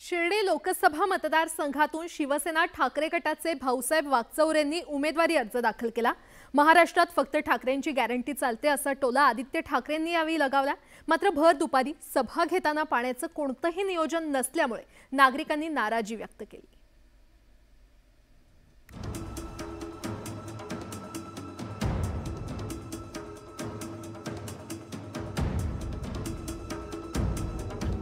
शिर्डी लोकसभा मतदारसंघातून शिवसेना ठाकरे गटाचे भाऊसाहेब वागचौरेंनी उमेदवारी अर्ज दाखल केला। महाराष्ट्रात फक्त ठाकरेंची गॅरंटी चालते असा टोला आदित्य ठाकरेंनी यावेळी लगावला। मात्र भर दुपारी सभा घेताना पाण्याचं कोणतंही नियोजन नसल्यामुळे नागरिकांनी नाराजी व्यक्त केली।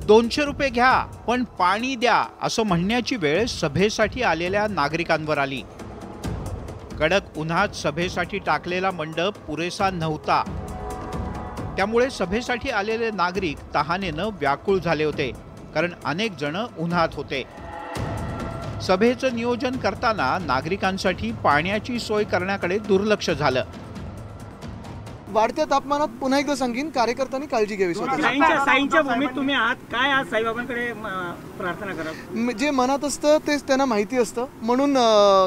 ₹200 घ्या पण पाणी द्या असं म्हणण्याची वेळ सभेसाठी आलेल्या नागरिकांवर आली। कडक उन्हात सभेसाठी टाकलेला मंडप पुरेसा नव्हता, त्यामुळे सभेसाठी आलेले नागरिक तहानेनं व्याकुळ झाले होते, कारण अनेक जण उन्हात होते। सभेचं नियोजन करताना नागरिकांसाठी पाण्याची सोय करण्याकडे दुर्लक्ष झालं। वाढत्या तापमानात पुन्हा एकदा सांगीन, कार्यकर्त्यांनी काळजी घ्यावी। साईंच्या भूमीत तुम्ही आहात, काय आज साईबाबांकडे प्रार्थना करा? जे मनात असतं तेच त्यांना माहिती असतं, म्हणून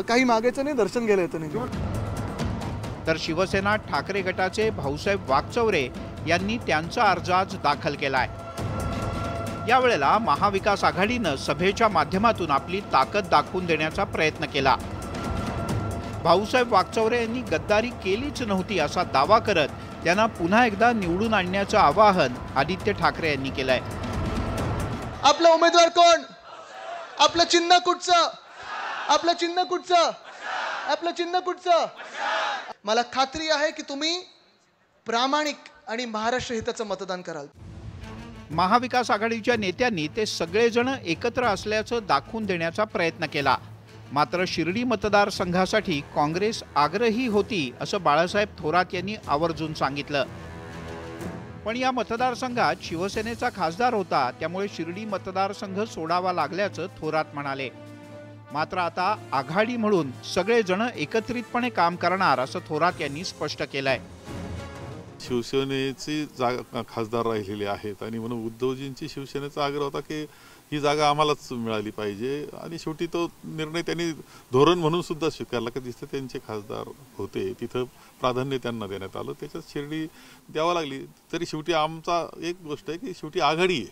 काही मागायचं नाही, दर्शन घ्यायला येतं नाही। तर शिवसेना ठाकरे गटाचे भाऊसाहेब वागचौरे यांनी त्यांचा अर्ज आज दाखल केलाय। यावेळेला महाविकास आघाडीनं सभेच्या माध्यमातून आपली ताकद दाखवून देण्याचा प्रयत्न केला। भाऊसाहेब वागचौरे यांनी गद्दारी केलीच नव्हती असा दावा करत त्यांना पुन्हा एकदा निवडून आणण्याचं आवाहन आदित्य ठाकरे यांनी केलंय। आपला उमेदवार कोण? आपलं चिन्ह कुठचं? आपलं चिन्ह कुठचं? आपलं चिन्ह कुठचं? मला खात्री आहे की तुम्ही प्रामाणिक आणि महाराष्ट्र हिताचं मतदान कराल। महाविकास आघाडीच्या नेत्यांनी ते सगळेजण एकत्र असल्याचं दाखवून देण्याचा प्रयत्न केला। मात्र शिर्डी मतदारसंघासाठी काँग्रेस आग्रही होती असं बाळासाहेब थोरात यांनी आवर्जून सांगितलं। पण या मतदारसंघात शिवसेनेचा खासदार होता, त्यामुळे शिर्डी मतदारसंघ सोडावा लागल्याचं थोरात म्हणाले। मात्र आता आघाडी म्हणून सगळेजण एकत्रितपणे काम करणार असं थोरात यांनी स्पष्ट केलंय। शिवसेनेची जागा खासदार राहिलेली आहेत आणि म्हणून उद्धवजींची शिवसेनेचा आग्रह होता की ही जागा आम्हालाच मिळाली पाहिजे, आणि शेवटी तो निर्णय त्यांनी धोरण म्हणून सुद्धा स्वीकारला की जिथे त्यांचे खासदार होते तिथं प्राधान्य त्यांना देण्यात आलं, त्याच्यात शिर्डी द्यावं लागली। तरी शेवटी आमचा एक गोष्ट आहे की शेवटी आघाडी आहे,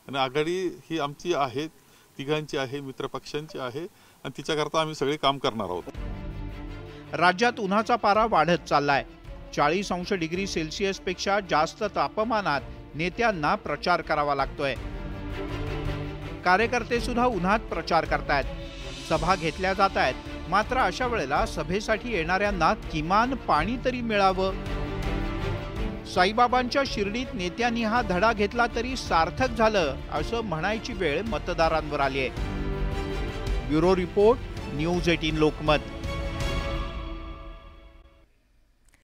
आणि आघाडी ही आमची आहे, तिघांची आहे, मित्रपक्षांची आहे, आणि तिच्याकरता आम्ही सगळे काम करणार आहोत। राज्यात उन्हाचा पारा वाढत चाललाय। 40°C पेक्षा जास्त तापमानात नेत्यांना प्रचार करावा लागतोय। कार्यकर्ते सुद्धा उन्हात प्रचार करतायत, सभा घेतल्या जात आहेत। मात्र अशा वेळेला सभेसाठी येणाऱ्यांना किमान पाणी तरी मिळावं। साईबाबांच्या शिर्डीत नेत्यांनी हा धडा घेतला तरी सार्थक झालं असं म्हणायची वेळ मतदारांवर आली आहे। Bureau report, news 18 Lokmat.